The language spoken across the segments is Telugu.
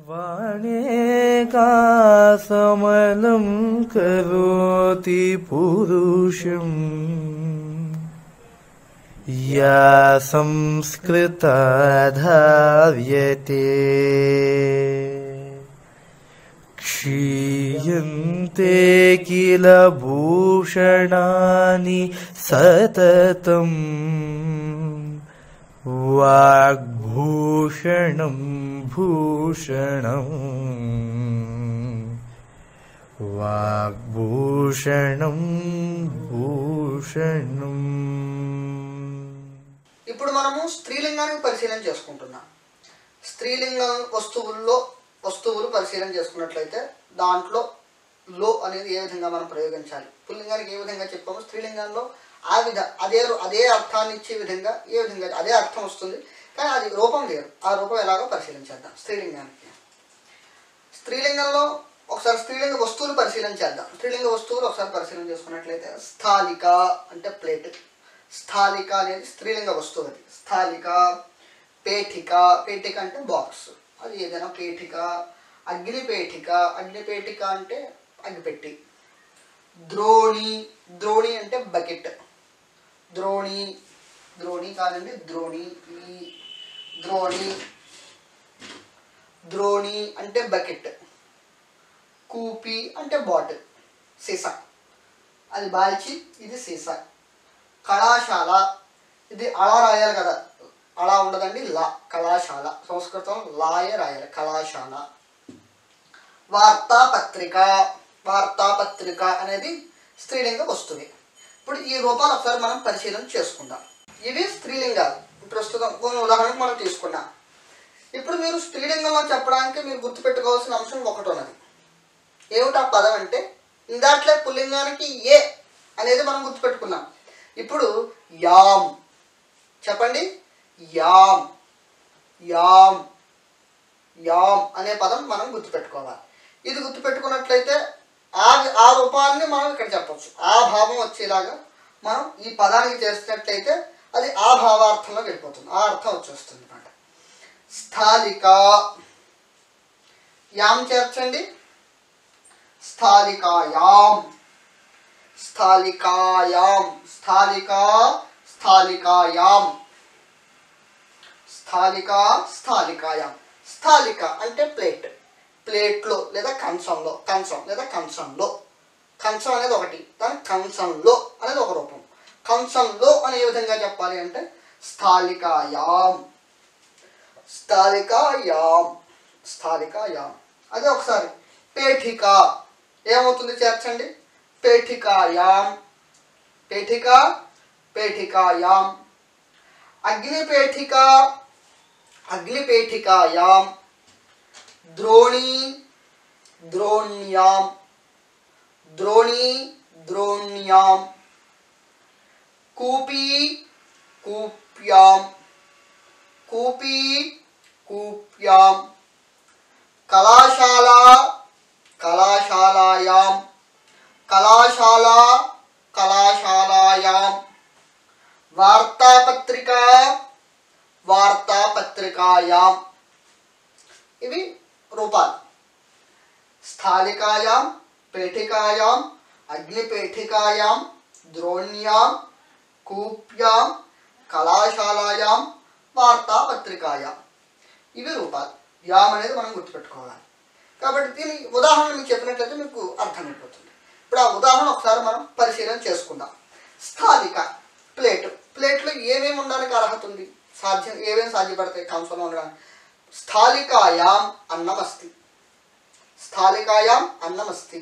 वाणेकासमलं करोति पुरुषम् या संस्कृता धाव्यते क्षीयन्ते किल भूषणानि सततम् वाग्भूषणं भूषणम् వాగ్భూషణం భూషణం. ఇప్పుడు మనము స్త్రీలింగానికి పరిశీలన చేసుకుంటున్నాం. స్త్రీలింగ వస్తువులు పరిశీలన చేసుకున్నట్లయితే దాంట్లో లో అనేది ఏ విధంగా మనం ప్రయోగించాలి, పుల్లింగానికి ఏ విధంగా చెప్పాము, స్త్రీలింగంలో అదే అర్థాన్ని ఇచ్చే విధంగా ఏ విధంగా అదే అర్థం వస్తుంది, కానీ అది రూపం వేరు. ఆ రూపం ఎలాగో పరిశీలించేద్దాం. స్త్రీలింగంలో ఒకసారి స్త్రీలింగ వస్తువులు పరిశీలన చేద్దాం. స్త్రీలింగ వస్తువులు ఒకసారి పరిశీలన చేసుకున్నట్లయితే స్థాలిక అంటే ప్లేట్. స్థాలిక అనేది స్త్రీలింగ వస్తువు. అది స్థాలిక. పేఠిక, పేఠిక అంటే బాక్స్, అది ఏదైనా పేఠిక. అగ్నిపేఠిక, అగ్నిపేఠిక అంటే అగ్గిపెట్టి. ద్రోణి, ద్రోణి అంటే బకెట్. ద్రోణి, ద్రోణి కాదండి, ద్రోణి. ద్రోణి, ద్రోణి అంటే బకెట్. కూపి అంటే బాటిల్, సీసా. అది బాల్చి, ఇది సీసా. కళాశాల, ఇది అలా రాయాలి కదా, అలా ఉండదండి, లా. కళాశాల సంస్కృతం లాయే రాయాలి, కళాశాల. వార్తాపత్రిక, వార్తాపత్రిక అనేది స్త్రీలింగ వస్తువే. ఇప్పుడు ఈ రూపాలు ఒకసారి మనం పరిశీలన చేసుకుందాం. ఇవి స్త్రీలింగాలు. ప్రస్తుతం కొన్ని ఉదాహరణకు మనం తీసుకున్నాం. ఇప్పుడు మీరు స్త్రీలింగంలో చెప్పడానికి మీరు గుర్తుపెట్టుకోవాల్సిన అంశం ఒకటి ఉన్నది. ఏమిటి ఆ పదం అంటే, ఇందాట్లే పుల్లింగానికి ఏ అనేది మనం గుర్తుపెట్టుకున్నాం. ఇప్పుడు యామ్ చెప్పండి. యామ్, యామ్, యామ్ అనే పదం మనం గుర్తుపెట్టుకోవాలి. ఇది గుర్తుపెట్టుకున్నట్లయితే ఆ రూపాన్ని మనం ఇక్కడ చెప్పచ్చు. ఆ భావం వచ్చేలాగా మనం ఈ పదానికి చేసినట్లయితే అది ఆ భావార్థంలోకి వెళ్ళిపోతుంది, ఆ అర్థం వచ్చేస్తుంది అన్నమాట. స్థాలిక, యామ్ చేర్చండి. స్థాలికాయాం, స్థాలికాయాం, స్థాలిక, స్థాలికాయాం, స్థాలిక, స్థాలికాయాం. స్థాలిక అంటే ప్లేట్. ప్లేట్లో లేదా కంచంలో, కంచం లేదా కంచంలో. కంచం అనేది ఒకటి, దాని కంచంలో అనేది ఒక రూపం. కంచంలో అనే విధంగా చెప్పాలి అంటే స్థాలికాయాం, స్థాలికాయాం, స్థాలికాయాం. అదే ఒకసారి పేఠిక ఏమవుతుంది చేర్చండి. పేఠికాయాం, పేఠిక, పేఠికాయాం. అగ్నిపేఠిక, అగ్నిపేఠికాయాం. ద్రోణి, ద్రోణ్యాం, ద్రోణి, ద్రోణ్యాం. కూపి, కూప్యాం, కూపి, కూప్యాం. కళాశాల, కళాశాలాయాం, కళాశాల, కళాశాలాయాం. వార్తాపత్రిక, వార్తాపత్రికాయాం. ఇవి రూపాలు. స్థాలికాయాం, పేఠికాయాం, అగ్నిపేఠికాయాం, ద్రోణ్యాం, కూప్యాం, కళాశాలాయాం, వార్తాపత్రికాయాం. ఇవి రూపాలు. యామ్ అనేది మనం గుర్తుపెట్టుకోవాలి. కాబట్టి దీని ఉదాహరణ మీకు చెప్పినట్లయితే మీకు అర్థమైపోతుంది. ఇప్పుడు ఆ ఉదాహరణ ఒకసారి మనం పరిశీలన చేసుకుందాం. స్థాలిక ప్లేట్. ప్లేట్లో ఏమేమి ఉండడానికి అర్హత ఉంది, సాధ్యం ఏమేమి సాధ్యపడతాయి కంచంలో ఉండడానికి? స్థాలికాయాం అన్నమస్తి, స్థాలికాయాం అన్నమస్తి.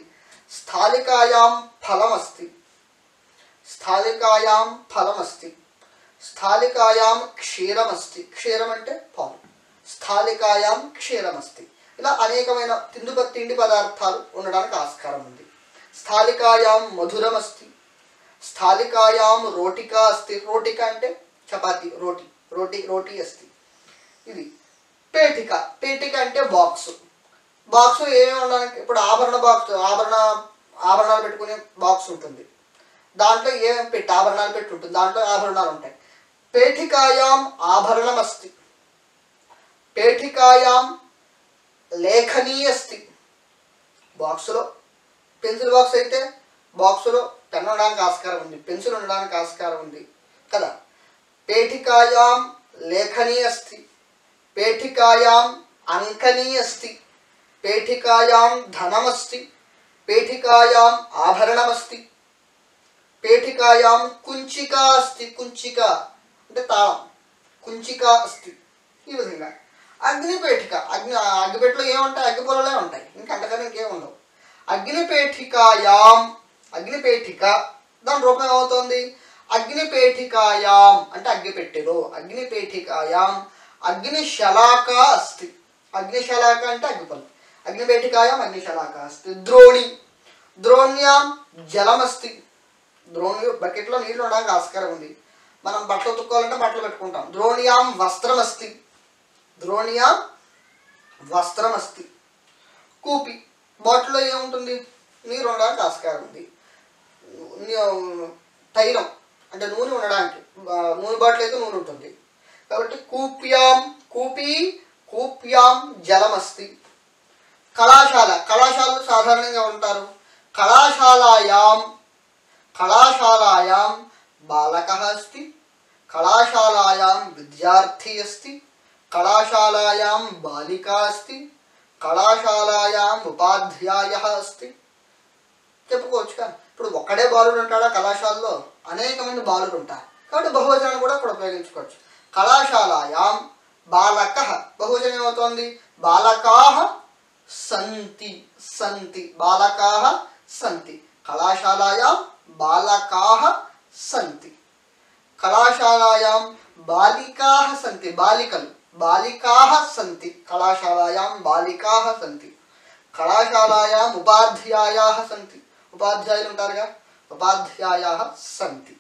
స్థాలికాయాం ఫలమస్తి, స్థాలికాయాం ఫలమస్తి. స్థాలికాయాం క్షీరమస్తి, క్షీరం అంటే పాలు. స్థాలికాయాం క్షీరమస్తి. ఇలా అనేకమైన తిండి పదార్థాలు ఉండడానికి ఆస్కారం ఉంది. స్థాలికాయాం మధురమస్తి, స్థాలికాయాం రోటికా అస్తి. రోటిక అంటే చపాతి, రోటి, రోటి, రోటి అస్తి. ఇది పేటిక. పేటిక అంటే బాక్స్. బాక్స్ ఏమేమి ఉండడానికి, ఇప్పుడు ఆభరణ బాక్స్, ఆభరణాలు పెట్టుకునే బాక్స్ ఉంటుంది. దాంట్లో ఏమేమి పెట్టి ఆభరణాలు పెట్టి ఉంటుంది, దాంట్లో ఆభరణాలు ఉంటాయి. పేఠికాయాం ఆభరణమస్తి, పేఠికాయాం లేఖనీ అస్తి. బాక్సులో పెన్సిల్ బాక్స్ అయితే బాక్సులో పెన్ ఉండడానికి ఆస్కారం ఉంది, పెన్సిల్ ఉండడానికి ఆస్కారం ఉంది కదా. పేఠికాయాం లేఖనీ అస్తి, పేఠికాయాం అంకనీ అస్తి, పేఠికాయాం ధనమస్తి, పేఠికాయాం ఆభరణమస్తి, పేఠికాయాం కుంచికా అస్తి. కుంచిక అంటే తాళం, కుంచికా అస్తి. ఈ విధంగా అగ్నిపేఠిక, అగ్గిపెట్టలో ఏముంటాయి? అగ్గిపొలలే ఉంటాయి, ఇంకా అంతకన్నా ఇంకేం ఉండవు. అగ్నిపేఠికాయాం, అగ్నిపేఠిక దాని రూపం ఏమవుతుంది? అగ్నిపేఠికాయాం అంటే అగ్గిపెట్టెలో, అగ్నిపేఠికాయాం అగ్నిశలాక అస్తి. అగ్నిశలాక అంటే అగ్గిపొల. అగ్నిపేఠికాయాం అగ్నిశలాక అస్తి. ద్రోణి, ద్రోణ్యాం జలమస్తి. ద్రోణి బకెట్లో నీళ్ళు ఉండడానికి ఆస్కారం ఉంది, మనం బట్టలు ఉతుక్కోవాలంటే బట్టలు పెట్టుకుంటాం. ద్రోణ్యాం వస్త్రమస్తి, ద్రోణ్యాం వస్త్రమస్తి. కూపి, బాటిల్లో ఏముంటుంది? నీరు ఉండడానికి ఆస్కారం ఉంది. తైలం అంటే నూనె ఉండడానికి, నూనె బాటిల్ అయితే నూనె ఉంటుంది కాబట్టి కూప్యాం, కూపి కూప్యాం జలమస్తి. కళాశాల, కళాశాలలో సాధారణంగా ఉంటారు. కళాశాలాయాం, కళాశాలాయాం బాలకः अस्ति, కళాశాలాయాం విద్యార్థి अस्ति, కళాశాలాయాం బాలికా अस्ति, కళాశాలాయాం ఉపాధ్యాయः अस्ति. చెప్పుకోవచ్చు కదా. ఇప్పుడు ఒక్కడే బాలుడు ఉంటాడా కళాశాలలో? అనేక మంది బాలుడు ఉంటారు కాబట్టి బహువచనాన్ని కూడా ఇక్కడ ఉపయోగించుకోవచ్చు. కళాశాలాయాం బాలకः, బహువచనం ఏమవుతోంది? బాలకాः సంతి, సంతి, బాలకాः సంతి. కళాశాలాయాం బాలకాः సంతి, కళాశాలాయాం బాలికాः సంతి, బాలికలు, బాలికాः సంతి, కళాశాలాయాం బాలికాः సంతి. కళాశాలాయాం ఉపాధ్యాయాः సంతి, ఉపాధ్యాయులు ఉంటారుగా, ఉపాధ్యాయాः సంతి.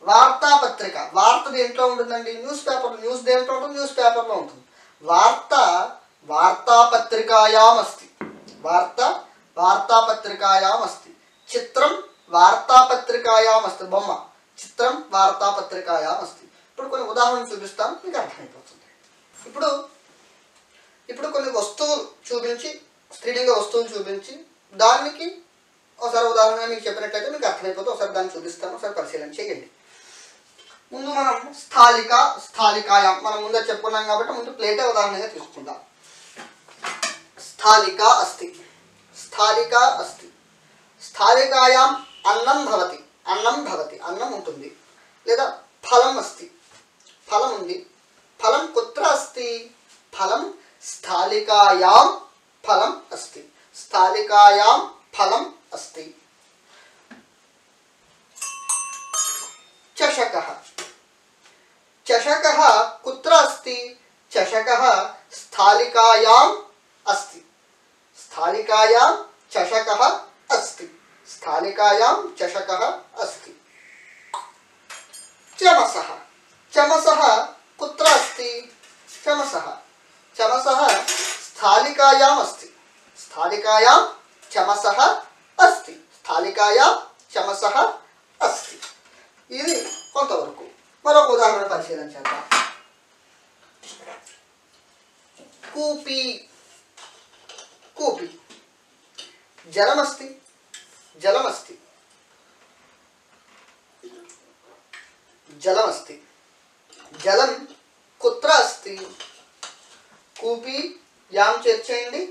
వార్తాపత్రిక, వార్త దేంట్లో ఉంటుందండి? News paper. న్యూస్ దేంట్లో ఉంటుంది? న్యూస్ పేపర్లో ఉంటుంది. వార్త వార్తాపత్రికాయాం అస్తి, వార్త వార్తాపత్రికాయాం అస్తి. చిత్రం వార్తాపత్రికాయాం అస్తి, బొమ్మ, చిత్రం వార్తాపత్రికాయాం అస్తి. ఇప్పుడు కొన్ని ఉదాహరణలు చూపిస్తాను, మీకు అర్థమైపోతుంది. ఇప్పుడు కొన్ని వస్తువులు చూపించి, స్త్రీలింగ వస్తువులు చూపించి దానికి ఒకసారి ఉదాహరణ మీకు చెప్పినట్లయితే మీకు అర్థమైపోతే ఒకసారి దాన్ని చూపిస్తాను, ఒకసారి పరిశీలన చేయండి. ముందు మనం స్థాలిక, స్థాలికాయాం మనం ముందే చెప్పుకున్నాం కాబట్టి ముందు ప్లేటే ఉదాహరణగా తీసుకుందాం. స్థాలిక అస్తి, స్థాలిక అస్తి. స్థాలికాయాం అన్నం భవతి, అన్నం భవతి, అన్నం ఉంటుంది. లేదా ఫలం అస్తి, ఫలం ఉంది. ఫలం కుత్ర అస్తి? ఫలం స్థాలికాయాం ఫలం అస్తి, స్థాలికాయాం ఫలం అస్తి. చషకः, చషకः కుత్ర అస్తి? చషకः స్థాలికాయాం అస్తి, స్థాలికాయాం చషకः అస్తి, స్థాలికాయాం చషకः అస్తి. చమసः, చమసः కుత్ర అస్తి? చమసः, చమసः స్థాలికాయాం అస్తి, స్థాలికాయాం చమసः అస్తి, స్థాలికాయాం చమసः అస్తి. ఇది కొంతవరకు. మరొక ఉదాహరణ పరిశీలన చేద్దాం. కూపి, కూపి. జలమస్తి, జలమస్తి, జలమస్తి. జలం కుత్ర అస్తి? కూపి యాం చేర్చేయండి.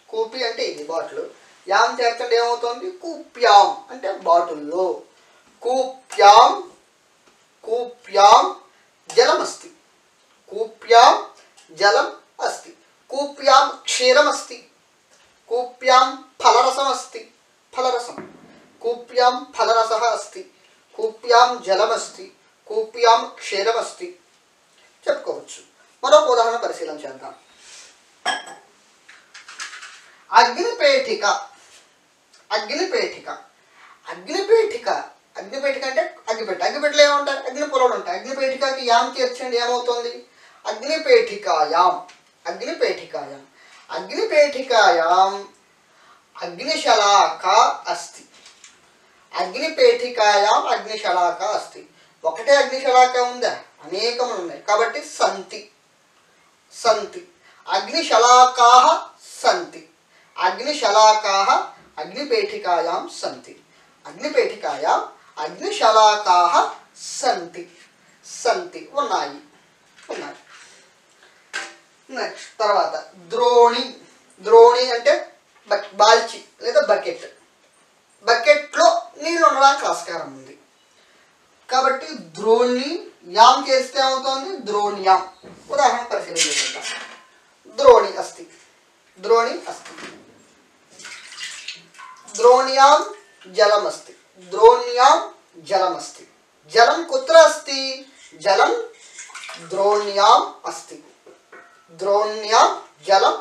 కూపి అంటే ఇది బాటిల్, యాం చేర్చండి ఏమవుతుంది? కూప్యాం అంటే బాటిల్లో. కూప్యాం, కూప్యాం జలమస్తి, కూప్యాం జలం అస్తి. కూప్యాం క్షీరమస్తి, కూప్యాం ఫలరసమస్తి, ఫలరసం. కూప్యాం ఫలరసः అస్తి, కూప్యాం జలమస్తి, కూప్యాం క్షీరమస్తి. చెప్పుకోవచ్చు. మరొక ఉదాహరణ పరిశీలన చేద్దాం. అగ్నిపేఠిక, అగ్నిపేఠిక, అగ్నిపేఠిక. అగ్నిపేఠిక అంటే అగ్గిపెట్టె, అగ్గిపెట్టెలో ఏముంటాయి? అగ్ని పొలలు ఉంటాయి. అగ్నిపేఠికకి యాం చేర్చండి ఏమవుతుంది? అగ్నిపేఠికాయాం, అగ్నిపేఠికాయాం. అగ్నిపేఠికాయాం అగ్నిశలాక అస్తి, అగ్నిపేఠికాయాం అగ్నిశలాక అస్తి. ఒకటే అగ్నిశలాక ఉందా? అనేకములు ఉన్నాయి కాబట్టి సంతి, సంతి. అగ్నిశలాకాः సంతి. అగ్నిశలాకాః అగ్నిపేఠికాయాం సంతి. అగ్నిపేఠికాయాం అగ్నిశలాకాః సంతి. సంతి ఉన్నాయి. నెక్స్ట్ తర్వాత ద్రోణి. ద్రోణి అంటే బాల్చి లేదా బకెట్. బకెట్లో నీళ్ళు ఉండడానికి ఆస్కారం ఉంది కాబట్టి ద్రోణి యాం చేస్తే ఏమవుతుంది? ద్రోణ్యాం. ఉదాహరణ పరిశీలన చేసుకుంటాం. ద్రోణి అస్తి. ద్రోణి అస్తి. ద్రోణ్యాం జలమస్తి. ద్రోణ్యాం జలమస్తి. జలం కుత్ర అస్తి? జలం ద్రోణ్యాం అస్తి. ద్రోణ్యాం జలం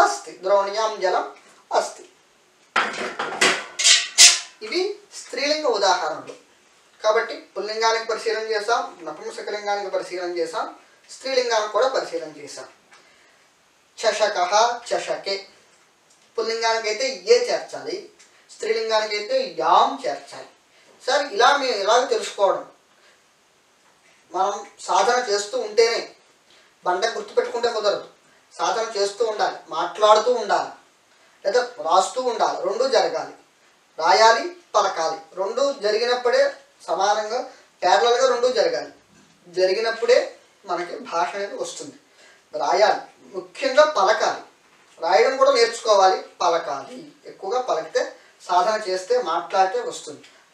అస్తి. ద్రోణ్యాం జలం అస్తి. ఇవి స్త్రీలింగ ఉదాహరణలు. కాబట్టి పుల్లింగానికి పరిశీలన చేసాం, నపుంసకలింగానికి పరిశీలన చేసాం, స్త్రీలింగానికి కూడా పరిశీలన చేసాం. చషకః చషకే. పుల్లింగానికి అయితే ఏ చేర్చాలి, స్త్రీలింగానికి అయితే యాం చేర్చాలి. సార్ ఇలా మేము ఇలాగ తెలుసుకోవడం, మనం సాధన చేస్తూ ఉంటేనే, బండ గుర్తుపెట్టుకుంటే కుదరదు. సాధన చేస్తూ ఉండాలి, మాట్లాడుతూ ఉండాలి, లేదా రాస్తూ ఉండాలి. రెండూ జరగాలి. రాయాలి, పలకాలి. రెండూ జరిగినప్పుడే సమానంగా ప్యారలల్గా రెండూ జరగాలి. జరిగినప్పుడే మనకి భాష అనేది వస్తుంది. రాయాలి, ముఖ్యంగా పలకాలి. రాయడం కూడా నేర్చుకోవాలి, పలకాలి. ఎక్కువగా పలికితే, సాధన చేస్తే, మాట్లాడితే వస్తుంది.